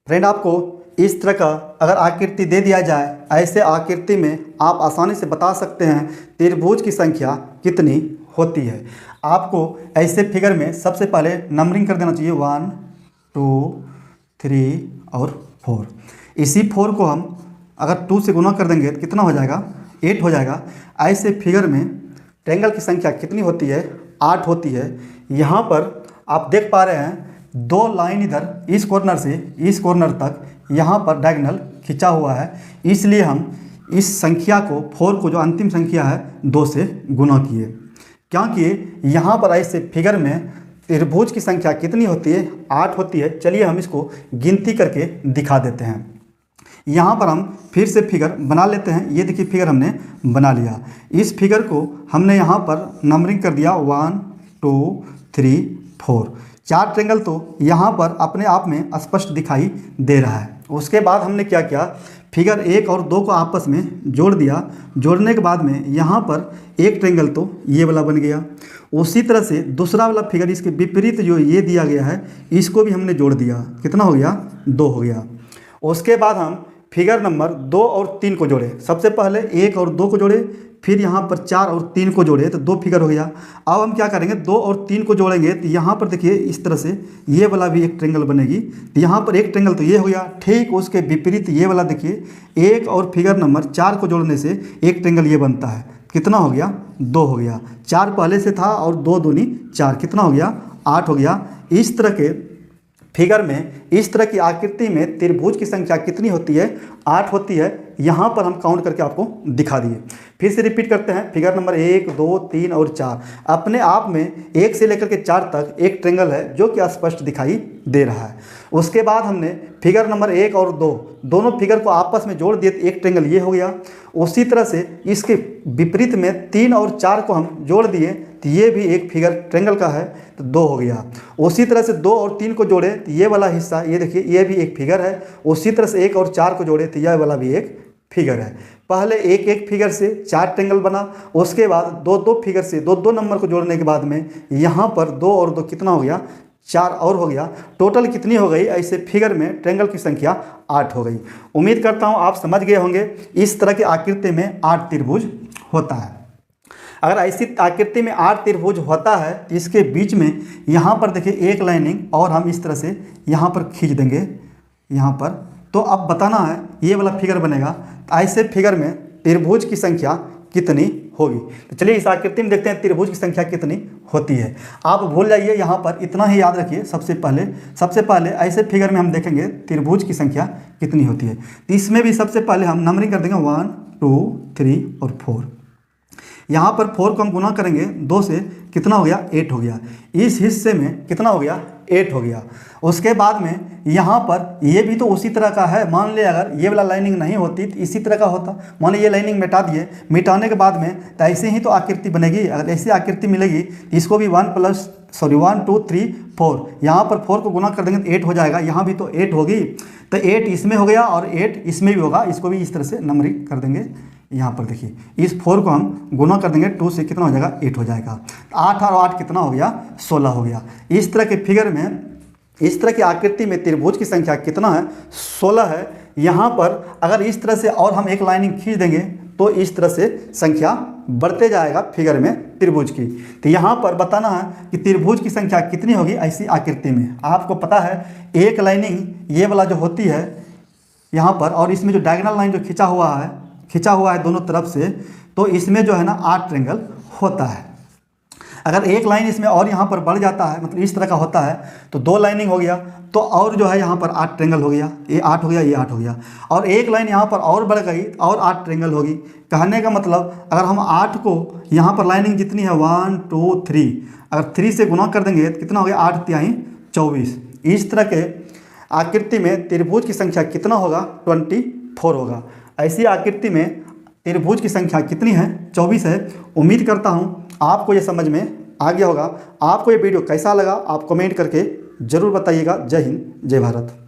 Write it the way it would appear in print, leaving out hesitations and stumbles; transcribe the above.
Friend, आपको इस तरह का अगर आकृति दे दिया जाए, ऐसे आकृति में आप आसानी से बता सकते हैं त्रिभुज की संख्या कितनी होती है। आपको ऐसे फिगर में सबसे पहले नंबरिंग कर देना चाहिए 1 2 3 और 4। इसी 4 को हम अगर 2 से गुना कर देंगे तो कितना हो जाएगा, 8 हो जाएगा। ऐसे फिगर में ट्रायंगल की संख्या कितनी होती है, 8 होती है। यहाँ पर आप देख पा रहे हैं दो लाइन इधर इस कॉर्नर से इस कॉर्नर तक यहाँ पर डायगोनल खिंचा हुआ है, इसलिए हम इस संख्या को 4 को जो अंतिम संख्या है 2 से गुना किए, क्योंकि यहाँ पर ऐसे फिगर में त्रिभुज की संख्या कितनी होती है, 8 होती है। चलिए हम इसको गिनती करके दिखा देते हैं। यहाँ पर हम फिर से फिगर बना लेते हैं। ये देखिए फिगर हमने बना लिया। इस फिगर को हमने यहाँ पर नंबरिंग कर दिया 1 2 3 4। 4 ट्रायंगल तो यहाँ पर अपने आप में स्पष्ट दिखाई दे रहा है। उसके बाद हमने क्या किया, फिगर 1 और 2 को आपस में जोड़ दिया। जोड़ने के बाद में यहाँ पर एक ट्रायंगल तो ये वाला बन गया। उसी तरह से दूसरा वाला फिगर इसके विपरीत जो ये दिया गया है इसको भी हमने जोड़ दिया। कितना हो गया, 2 हो गया। उसके बाद हम फिगर नंबर 2 और 3 को जोड़े। सबसे पहले 1 और 2 को जोड़े, फिर यहाँ पर 4 और 3 को जोड़े तो 2 फिगर हो गया। अब हम क्या करेंगे, 2 और 3 को जोड़ेंगे तो यहाँ पर देखिए इस तरह से ये वाला भी एक ट्रायंगल बनेगी। तो यहाँ पर एक ट्रायंगल तो ये हो गया। ठीक उसके विपरीत ये वाला देखिए 1 और फिगर नंबर 4 को जोड़ने से एक ट्रायंगल ये बनता है। कितना हो गया, 2 हो गया। 4 पहले से था और 2 दूनी 4, कितना हो गया, 8 हो गया। इस तरह के फिगर में, इस तरह की आकृति में त्रिभुज की संख्या कितनी होती है, 8 होती है। यहाँ पर हम काउंट करके आपको दिखा दिए। फिर से रिपीट करते हैं। फिगर नंबर 1 2 3 और 4 अपने आप में 1 से लेकर के 4 तक एक ट्रायंगल है जो कि स्पष्ट दिखाई दे रहा है। उसके बाद हमने फिगर नंबर 1 और 2 दोनों फिगर को आपस में जोड़ दिए तो एक ट्रायंगल ये हो गया। उसी तरह से इसके विपरीत में 3 और 4 को हम जोड़ दिए तो ये भी एक फिगर ट्रायंगल का है तो 2 हो गया। उसी तरह से 2 और 3 को जोड़े तो ये वाला हिस्सा ये देखिए ये भी एक फिगर है। उसी तरह से 1 और 4 को जोड़े तो यह वाला भी एक फिगर है। पहले एक एक फिगर से 4 ट्रायंगल बना, उसके बाद 2 फिगर से 2 नंबर को जोड़ने के बाद में यहाँ पर 2 और 2 कितना हो गया, 4 और हो गया। टोटल कितनी हो गई, ऐसे फिगर में ट्रायंगल की संख्या 8 हो गई। उम्मीद करता हूँ आप समझ गए होंगे इस तरह की आकृति में 8 त्रिभुज होता है। अगर ऐसी आकृति में 8 त्रिभुज होता है तो इसके बीच में यहाँ पर देखिए एक लाइनिंग और हम इस तरह से यहाँ पर खींच देंगे यहाँ पर, तो अब बताना है ये वाला फिगर बनेगा। तो ऐसे फिगर में त्रिभुज की संख्या कितनी होगी। तो चलिए इस आकृति में देखते हैं त्रिभुज की संख्या कितनी होती है। आप भूल जाइए, यहाँ पर इतना ही याद रखिए। सबसे पहले ऐसे फिगर में हम देखेंगे त्रिभुज की संख्या कितनी होती है। तो इसमें भी सबसे पहले हम नंबरिंग कर देंगे 1 2 3 और 4। यहाँ पर 4 को हम गुना करेंगे 2 से, कितना हो गया, 8 हो गया। इस हिस्से में कितना हो गया, 8 हो गया। उसके बाद में यहाँ पर ये भी तो उसी तरह का है। मान लिया अगर ये वाला लाइनिंग नहीं होती तो इसी तरह का होता। मान लीजिए ये लाइनिंग मिटा दिए, मिटाने के बाद में तो ऐसे ही तो आकृति बनेगी। अगर ऐसी आकृति मिलेगी तो इसको भी 1 2 3 4, यहाँ पर 4 को गुना कर देंगे तो 8 हो जाएगा। यहाँ भी तो 8 होगी, तो 8 इसमें हो गया और 8 इसमें भी होगा। इसको भी इस तरह से नंबरिंग कर देंगे। यहाँ पर देखिए इस 4 को हम गुना कर देंगे 2 से, कितना हो जाएगा, 8 हो जाएगा। 8 और 8 कितना हो गया, 16 हो गया। इस तरह के फिगर में, इस तरह की आकृति में त्रिभुज की संख्या कितना है, 16 है। यहाँ पर अगर इस तरह से और हम एक लाइनिंग खींच देंगे तो इस तरह से संख्या बढ़ते जाएगा फिगर में त्रिभुज की। तो यहाँ पर बताना है कि त्रिभुज की संख्या कितनी होगी ऐसी आकृति में। आपको पता है एक लाइनिंग ये वाला जो होती है यहाँ पर, और इसमें जो डायगोनल लाइन जो खिंचा हुआ है दोनों तरफ से, तो इसमें जो है ना 8 ट्रायंगल होता है। अगर एक लाइन इसमें और यहाँ पर बढ़ जाता है, मतलब इस तरह का होता है, तो 2 लाइनिंग हो गया, तो और जो है यहाँ पर 8 ट्रायंगल हो गया। ये 8 हो गया, ये 8 हो गया। और एक लाइन यहाँ पर और बढ़ गई और 8 ट्रायंगल होगी। कहने का मतलब अगर हम 8 को यहाँ पर लाइनिंग जितनी है 1 2 3, अगर 3 से गुना कर देंगे तो कितना हो गया, 8 तिहाई 24। इस तरह के आकृति में त्रिभुज की संख्या कितना होगा, 24 होगा। ऐसी आकृति में त्रिभुज की संख्या कितनी है, 24 है। उम्मीद करता हूँ आपको ये समझ में आ गया होगा। आपको ये वीडियो कैसा लगा आप कमेंट करके ज़रूर बताइएगा। जय हिंद, जय भारत।